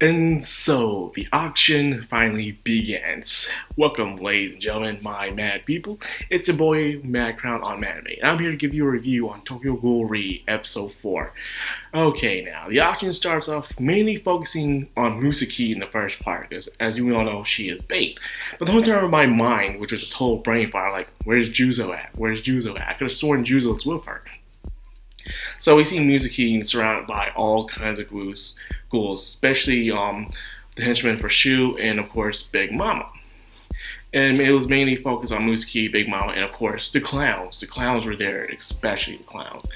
And so, the auction finally begins. Welcome, ladies and gentlemen, my mad people. It's your boy, Madcrown on Madime, and I'm here to give you a review on Tokyo Ghoul Re Episode 4. Okay, now, the auction starts off mainly focusing on Musaki in the first part, because as you all know, she is bait. But the whole time of my mind, which was a total brain fire, like, where's Juzo at? Where's Juzo at? I could have sworn Juzo was with her. So we see Musaki surrounded by all kinds of ghouls, especially the henchman for Shu and of course Big Mama. And it was mainly focused on Musaki, Big Mama, and of course the clowns. The clowns were there, especially the clowns.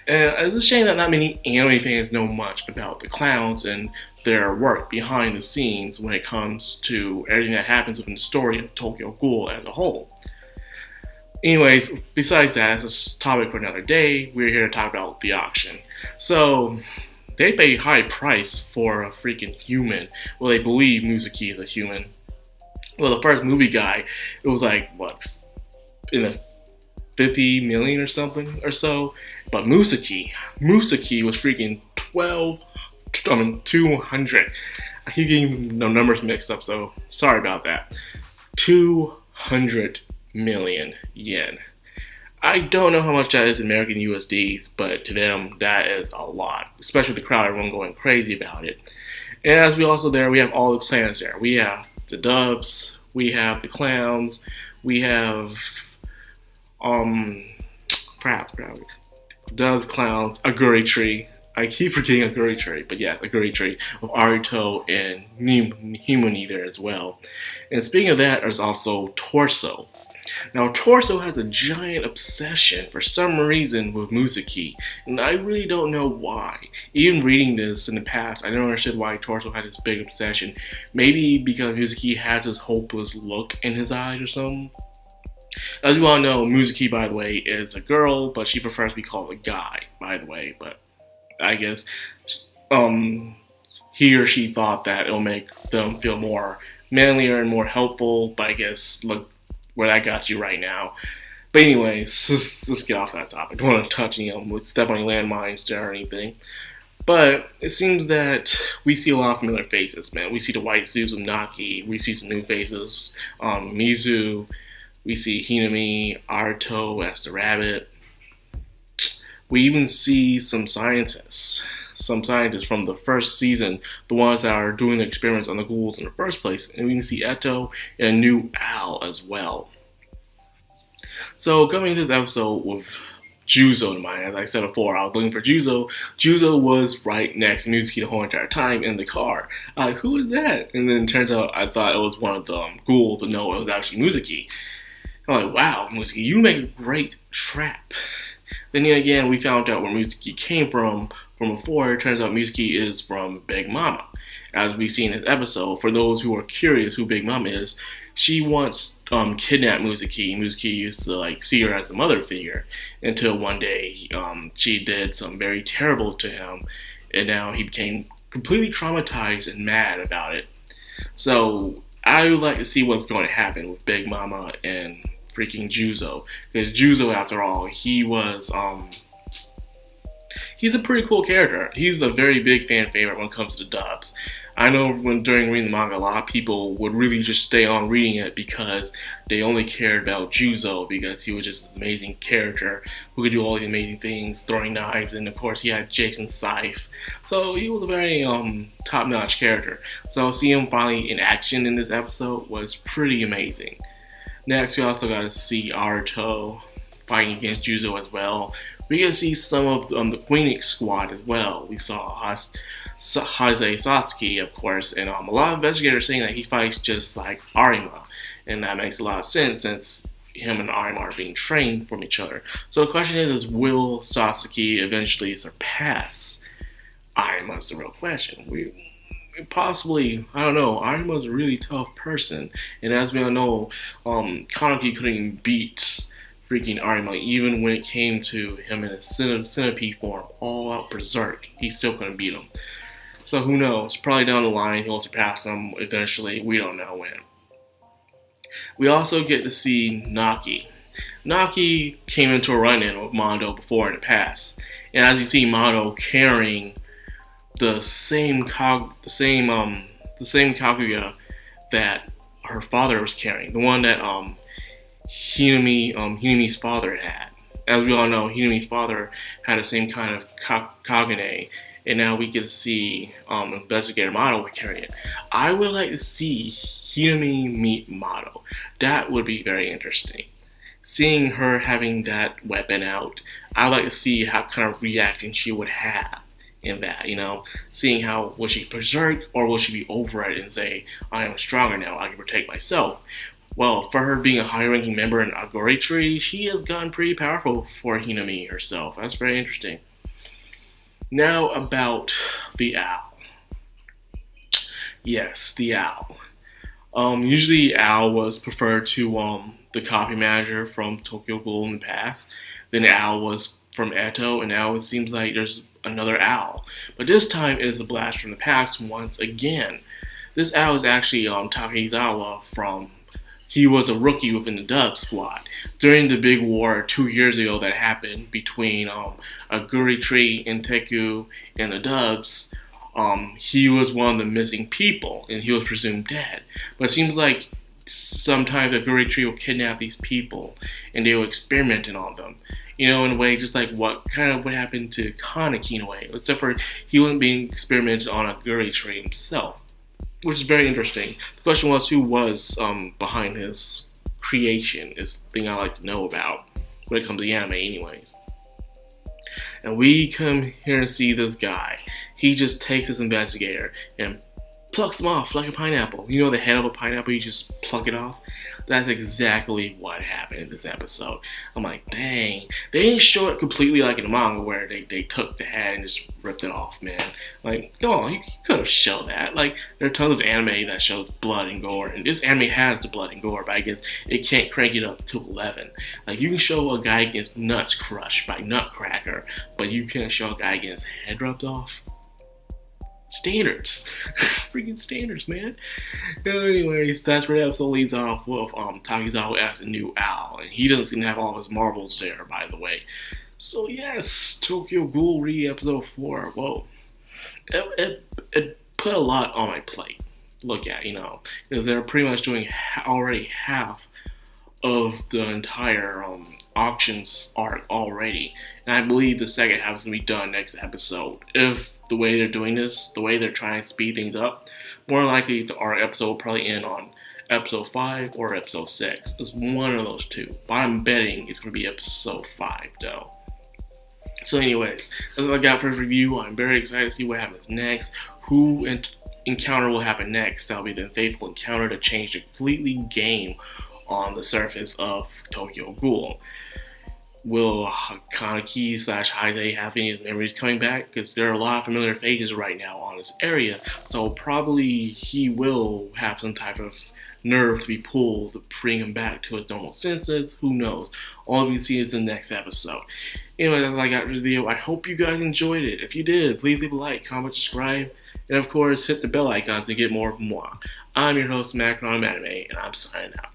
And it's a shame that not many anime fans know much about the clowns and their work behind the scenes when it comes to everything that happens within the story of Tokyo Ghoul as a whole. Anyway, besides that, it's a topic for another day. We're here to talk about the auction. So, they pay a high price for a freaking human. Well, they believe Musaki is a human. Well, the first movie guy, it was like, what, in the 50 million or something or so? But Musaki was freaking 200. I keep getting the numbers mixed up, so sorry about that. 200 million yen. I don't know how much that is in American USDs, but to them, that is a lot. Especially with the crowd, everyone going crazy about it. And as we also there, we have all the clans there. We have the dubs, we have the clowns, we have, dubs, clowns, Aguri Tree. I keep forgetting Aguri Tree, but yeah, Aguri Tree with Arito and Himuni there as well. And speaking of that, there's also Torso. Now, Torso has a giant obsession for some reason with Musaki, and I really don't know why. Even reading this in the past, I never understood why Torso had this big obsession. Maybe because Musaki has this hopeless look in his eyes or something. As you all know, Musaki, by the way, is a girl, but she prefers to be called a guy, by the way. But I guess he or she thought that it'll make them feel more manlier and more helpful, but I guess, look where that got you right now. But anyways, let's get off that topic. I don't want to touch step on any landmines there or anything. But it seems that we see a lot of familiar faces, man. We see the white suits of Naki. We see some new faces. Mizu. We see Hinami, Arto as the rabbit. We even see some scientists from the first season, the ones that are doing the experiments on the ghouls in the first place. And we can see Eto and a new Al as well. So coming into this episode with Juzo in mind, as I said before, I was looking for Juzo. Juzo was right next to Musaki the whole entire time in the car. Who is that? And then it turns out I thought it was one of the ghouls, but no, it was actually Musaki. I'm like, wow, Musaki, you make a great trap. Then again, we found out where Musaki came from before. It turns out Musaki is from Big Mama. As we see in this episode, for those who are curious who Big Mama is, she once kidnapped Musaki. Musaki used to see her as a mother figure until one day she did something very terrible to him, and now he became completely traumatized and mad about it. So I would like to see what's going to happen with Big Mama and freaking Juzo, because Juzo, after all, he's a pretty cool character. He's a very big fan favorite when it comes to the dubs. I know during reading the manga, a lot of people would really just stay on reading it because they only cared about Juzo, because he was just an amazing character who could do all these amazing things, throwing knives, and of course he had Jason Scythe. So he was a very top-notch character. So seeing him finally in action in this episode was pretty amazing. Next, we also got to see Arto fighting against Juzo as well. We get to see some of the Phoenix squad as well. We saw Hase Satsuki, of course, and a lot of investigators saying that he fights just like Arima. And that makes a lot of sense since him and Arima are being trained from each other. So the question is will Satsuki eventually surpass Arima? Is the real question. Possibly, I don't know. Arima's a really tough person, and as we all know, Kaneki couldn't even beat freaking Arima, even when it came to him in a centipede form, all out berserk. He still couldn't beat him. So who knows? Probably down the line he'll surpass him eventually. We don't know when. We also get to see Naki. Naki came into a run-in with Mondo before in the past, and as you see Mondo carrying the same Kaguya that her father was carrying, the one that Hinami's father had. As we all know, Hinami's father had the same kind of Kagane, and now we get to see Investigator Mado carry it. I would like to see Hinami meet Mado. That would be very interesting. Seeing her having that weapon out, I'd like to see how kind of reaction she would have in that, seeing how, will she berserk or will she be over it and say, I am stronger now, I can protect myself. Well, for her being a high-ranking member in Agori Tree, she has gotten pretty powerful for Hinami herself. That's very interesting. Now about the owl. Yes, the owl. Usually Al was preferred to the copy manager from Tokyo Ghoul in the past. Then Al was from Eto, and now it seems like there's another Al. But this time it is a blast from the past once again. This Al is actually Takizawa from... He was a rookie within the Dub squad. During the big war 2 years ago that happened between Aguri Tree and Teku and the Dubs, he was one of the missing people, and he was presumed dead. But it seems like sometimes Aguri Tree will kidnap these people, and they will experiment on them. In a way, just like what happened to Kaneki in a way, except for he wasn't being experimented on Aguri Tree himself, which is very interesting. The question was, who was behind his creation is the thing I like to know about when it comes to the anime anyways. And we come here and see this guy. He just takes this investigator and plucks him off like a pineapple. The head of a pineapple, you just pluck it off? That's exactly what happened in this episode. I'm like, dang. They didn't show it completely like in the manga where they took the head and just ripped it off, man. Like, come on, you could have shown that. Like, there are tons of anime that shows blood and gore, and this anime has the blood and gore, but I guess it can't crank it up to 11. Like, you can show a guy gets nuts crushed by Nutcracker, but you can't show a guy getting his head rubbed off. Standards. Freaking standards, man. Anyways, that's where the episode leads off with Takizawa as a new owl. And he doesn't seem to have all of his marbles there, by the way. So yes, Tokyo Ghoul Re episode 4. Whoa. It put a lot on my plate. Look at, they're pretty much doing already half of the entire auctions arc already. And I believe the second half is going to be done next episode. If the way they're doing this, the way they're trying to speed things up, more likely our episode will probably end on episode 5 or episode 6. It's one of those two. But I'm betting it's going to be episode 5 though. So anyways, that's what I got for this review. I'm very excited to see what happens next. Who encounter will happen next. That'll be the fateful encounter to change the completely game on the surface of Tokyo Ghoul. Will Kaneki / Heisei have any of his memories coming back? Because there are a lot of familiar faces right now on this area, so probably he will have some type of nerve to be pulled to bring him back to his normal senses. Who knows? All we see is in the next episode. Anyway, that's all I got for this video. I hope you guys enjoyed it. If you did, please leave a like, comment, subscribe, and of course, hit the bell icon to get more from moi. I'm your host, Madime, and I'm signing out.